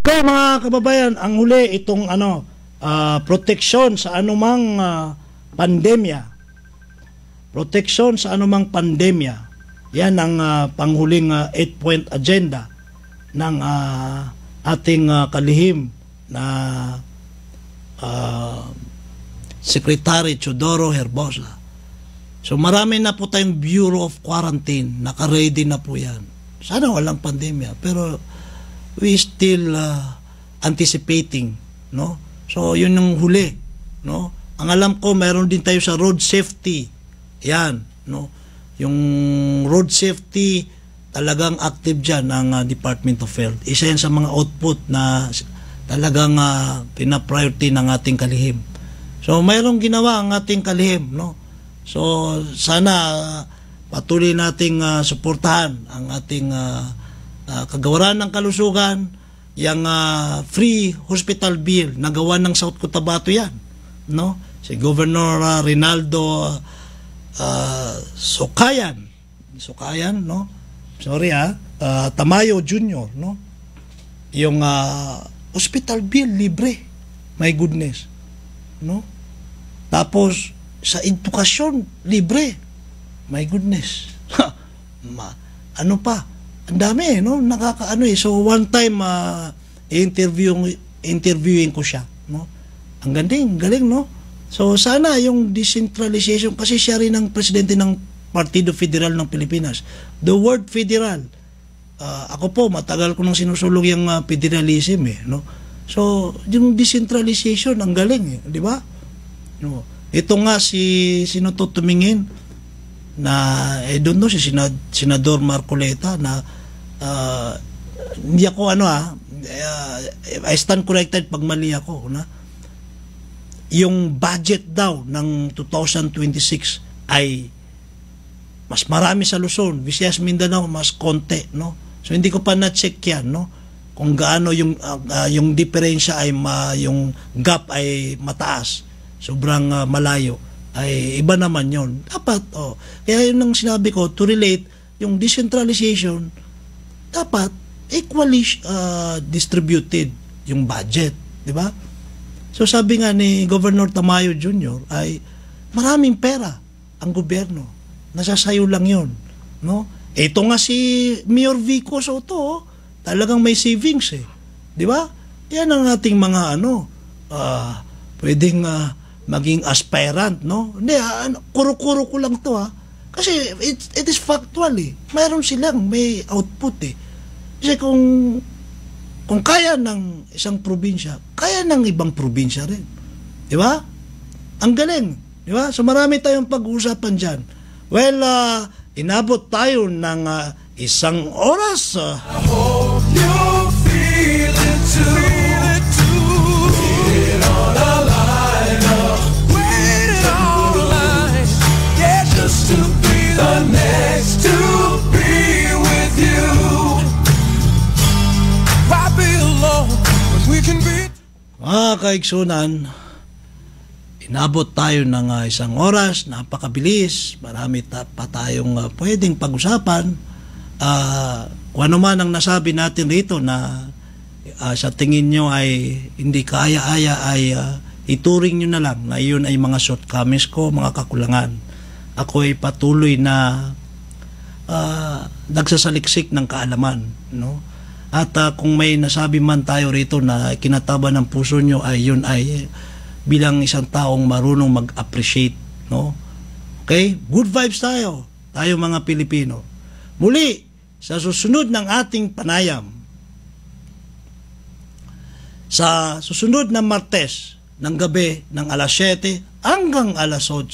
Kaya mga kababayan, ang huli itong proteksyon sa anumang pandemya. Proteksyon sa anumang pandemya. Yan ang panghuling 8-point agenda ng ating kalihim na Secretary Teodoro Herbosa. So marami na po tayong Bureau of Quarantine, naka-ready na po yan. Sana walang pandemya, pero we still anticipating, no? So yun yung huli, no? Ang alam ko, mayroon din tayo sa road safety. Yan, no? Yung road safety talagang active dyan ng Department of Health. Isa yan sa mga output na talagang pina-priority ng ating kalihim. So mayroong ginawa ang ating kalihim, no? So sana patuloy nating suportahan ang ating kagawaran ng kalusugan, yung free hospital bill nagawa ng South Cotabato yan, no? Si Governor Rinaldo Socayan, no? Sorry Tamayo Jr., no? Yung hospital bill libre, my goodness, no? Tapos sa edukasyon libre, my goodness. Ano pa? Ang dami, no? Nakakaano eh. So one time interviewing ko siya, no? Ang galing, no? So sana yung decentralization, kasi siya rin ang presidente ng Partido Federal ng Pilipinas. The word federal, ako po matagal ko nang sinusulong yung federalism eh, no? So yung decentralization ang galing eh, di ba? No. Ito nga sino to tumingin na I don't know, si Senador Marcoleta na hindi ako I stand corrected pag mali ako na yung budget daw ng 2026 ay mas marami sa Luzon, Visayas, Mindanao mas konti, no? So hindi ko pa na-check yan, no? Kung gaano yung diferensya ay yung gap ay mataas, sobrang malayo, ay iba naman yon. Dapat, kaya yun ang sinabi ko, to relate, yung decentralization, dapat, equally distributed yung budget, di ba? So sabi nga ni Governor Tamayo Jr. ay maraming pera ang gobyerno. Nasasayo lang yun. No? Ito nga si Mayor Vico Soto, talagang may savings eh. Di ba? Yan ang ating mga pwedeng maging aspirant, no? Hindi, kuro-kuro ko lang to Kasi it is factual eh. Mayroon silang may output eh. Kasi kung kaya ng isang probinsya, kaya ng ibang probinsya rin. Di ba? Ang galing. Di ba? So marami tayong pag-uusapan dyan. Well, inabot tayo ng isang oras. I hope you feel it too. Wait it on a line up. Wait it on a line. Yeah, just to be the next to be with you. Why be alone when we can be? Mga kaigsunan, inabot tayo ng isang oras, napakabilis, marami pa tayong pwedeng pag-usapan. Kung ano man ang nasabi natin rito na sa tingin nyo ay hindi kaya-aya ay ituring nyo na lang na yun ay mga shortcomings ko, mga kakulangan. Ako ay patuloy na nagsasaliksik ng kaalaman, no? At kung may nasabi man tayo rito na kinataba ng puso nyo ay yun ay bilang isang taong marunong mag-appreciate, no? Okay? Good vibes tayo mga Pilipino. Muli, sa susunod ng ating panayam, sa susunod na Martes ng gabi ng alas 7 hanggang alas 8,